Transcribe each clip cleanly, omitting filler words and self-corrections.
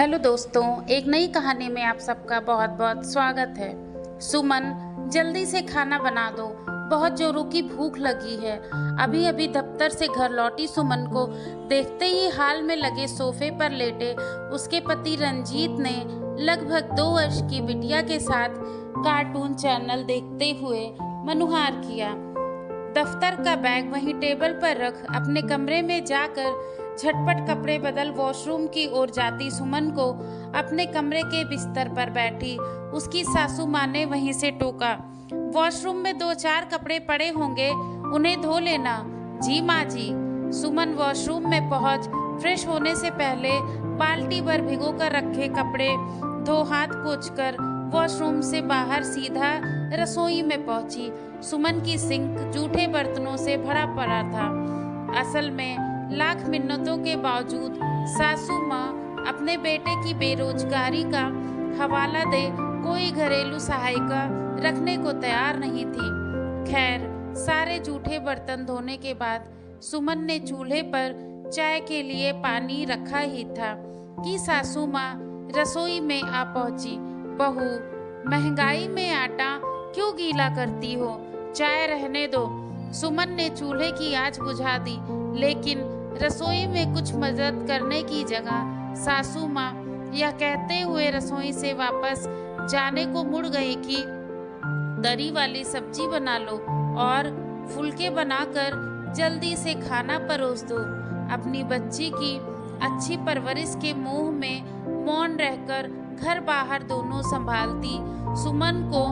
Hello दोस्तों, एक नई कहानी में आप सबका बहुत बहुत स्वागत है। सुमन, जल्दी से खाना बना दो, बहुत जोरों की भूख लगी है। अभी अभी दफ्तर से घर लौटी सुमन को देखते ही हाल में लगे सोफे पर लेटे उसके पति रंजीत ने लगभग 2 वर्ष की बिटिया के साथ कार्टून चैनल देखते हुए मनुहार किया। दफ्तर का बैग वहीं टेबल पर रख अपने कमरे में जाकर झटपट कपड़े बदल वॉशरूम की ओर जाती सुमन को अपने कमरे के बिस्तर पर बैठी उसकी सासू माँ ने वहीं से टोका, वॉशरूम में 2-4 कपड़े पड़े होंगे, उन्हें धो लेना। जी माँ जी। सुमन वॉशरूम में पहुंच फ्रेश होने से पहले बाल्टी भर भिगो कर रखे कपड़े धो हाथ पोंछकर वॉशरूम से बाहर सीधा रसोई में पहुंची। सुमन की सिंक जूठे बर्तनों से भरा पड़ा था। असल में लाख मिन्नतों के बावजूद सासू माँ अपने बेटे की बेरोजगारी का हवाला दे कोई घरेलू सहायिका रखने को तैयार नहीं थी। खैर, सारे जूठे बर्तन धोने के बाद सुमन ने चूल्हे पर चाय के लिए पानी रखा ही था कि सासू माँ रसोई में आ पहुंची। बहू, महंगाई में आटा क्यों गीला करती हो, चाय रहने दो। सुमन ने चूल्हे की आंच बुझा दी, लेकिन रसोई में कुछ मदद करने की जगह सासू माँ यह कहते हुए रसोई से वापस जाने को मुड़ गई कि तरी वाली सब्जी बना लो और फुलके बनाकर जल्दी से खाना परोस दो। अपनी बच्ची की अच्छी परवरिश के मोह में मौन रहकर घर बाहर दोनों संभालती सुमन को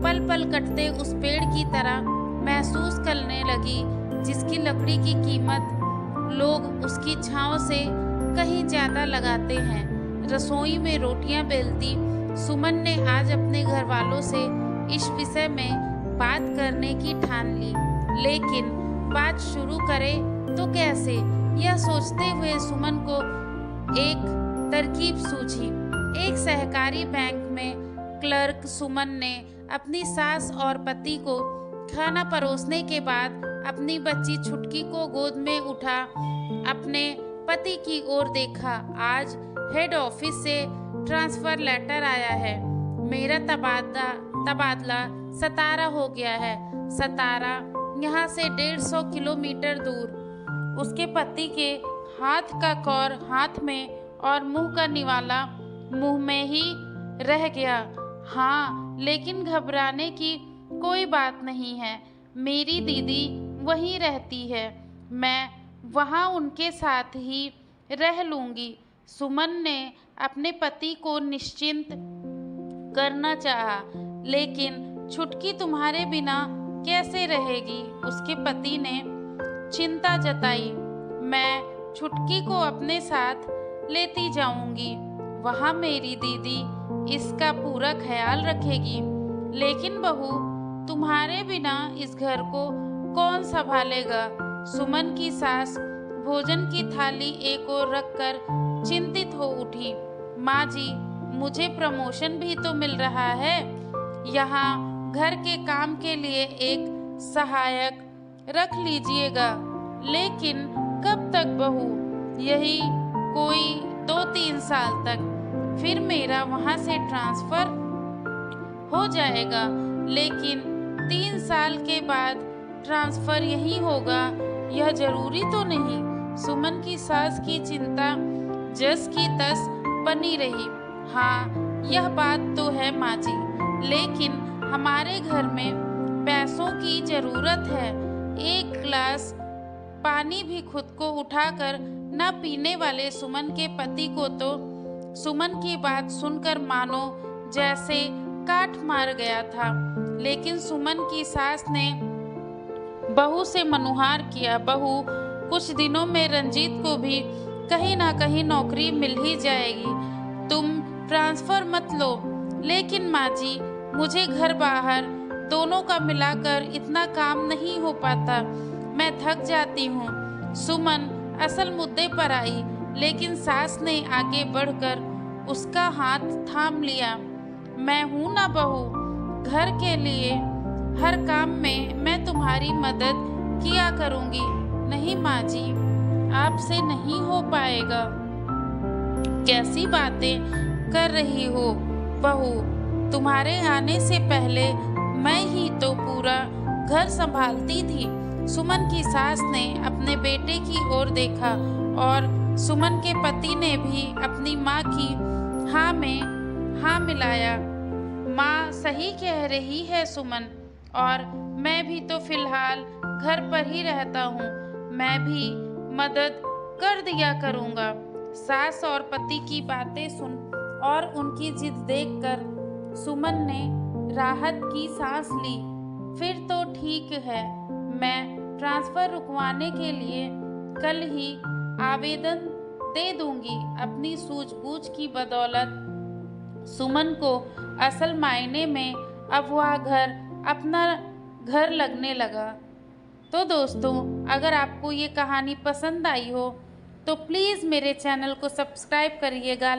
पल पल कटते उस पेड़ की तरह महसूस करने लगी जिसकी लकड़ी की कीमत लोग उसकी छांव से कहीं ज्यादा लगाते हैं। रसोई में रोटियां बेलती सुमन ने आज अपने घर वालों से इस विषय में बात करने की ठान ली, लेकिन बात शुरू करे तो कैसे, यह सोचते हुए सुमन को एक तरकीब सूझी। एक सहकारी बैंक में क्लर्क सुमन ने अपनी सास और पति को खाना परोसने के बाद अपनी बच्ची छुटकी को गोद में उठा अपने पति की ओर देखा। आज हेड ऑफिस से ट्रांसफर लेटर आया है, मेरा तबादला सतारा हो गया है। सतारा यहाँ से 150 किलोमीटर दूर। उसके पति के हाथ का कौर हाथ में और मुंह का निवाला मुंह में ही रह गया। हाँ, लेकिन घबराने की कोई बात नहीं है, मेरी दीदी वहीं रहती है, मैं वहाँ उनके साथ ही रह लूँगी। सुमन ने अपने पति को निश्चिंत करना चाहा, लेकिन छुटकी तुम्हारे बिना कैसे रहेगी, उसके पति ने चिंता जताई। मैं छुटकी को अपने साथ लेती जाऊंगी, वहाँ मेरी दीदी इसका पूरा ख्याल रखेगी। लेकिन बहू, तुम्हारे बिना इस घर को कौन संभालेगा? सुमन की सास भोजन की थाली एक ओर रखकर चिंतित हो उठी। माँ जी, मुझे प्रमोशन भी तो मिल रहा है, यहाँ घर के काम के लिए एक सहायक रख लीजिएगा। लेकिन कब तक बहू? यही कोई 2-3 साल तक, फिर मेरा वहाँ से ट्रांसफर हो जाएगा। लेकिन 3 साल के बाद ट्रांसफर यही होगा, यह जरूरी तो नहीं। सुमन की सास की चिंता जस की तस बनी रही। हाँ, यह बात तो है माँ जी, लेकिन हमारे घर में पैसों की जरूरत है। एक गिलास पानी भी खुद को उठाकर न पीने वाले सुमन के पति को तो सुमन की बात सुनकर मानो जैसे काट मार गया था। लेकिन सुमन की सास ने बहू से मनुहार किया, बहू, कुछ दिनों में रंजीत को भी कहीं ना कहीं नौकरी मिल ही जाएगी, तुम ट्रांसफर मत लो। लेकिन माँ जी, मुझे घर बाहर दोनों का मिलाकर इतना काम नहीं हो पाता, मैं थक जाती हूँ। सुमन असल मुद्दे पर आई, लेकिन सास ने आगे बढ़कर उसका हाथ थाम लिया। मैं हूँ ना बहू, घर के लिए हर काम में मैं तुम्हारी मदद किया करूँगी। नहीं माँ जी, आपसे नहीं हो पाएगा। कैसी बातें कर रही हो बहू? तुम्हारे आने से पहले मैं ही तो पूरा घर संभालती थी। सुमन की सास ने अपने बेटे की ओर देखा और सुमन के पति ने भी अपनी माँ की हाँ में हाँ मिलाया। माँ सही कह रही है सुमन, और मैं भी तो फिलहाल घर पर ही रहता हूँ। मैं भी मदद कर दिया करूँगा। सास और पति की बातें सुन और उनकी जिद देखकर सुमन ने राहत की सांस ली। फिर तो ठीक है, मैं ट्रांसफ़र रुकवाने के लिए कल ही आवेदन दे दूंगी। अपनी सूझबूझ की बदौलत सुमन को असल मायने में अब वह घर अपना घर लगने लगा। तो दोस्तों, अगर आपको ये कहानी पसंद आई हो तो प्लीज़ मेरे चैनल को सब्सक्राइब करिएगा।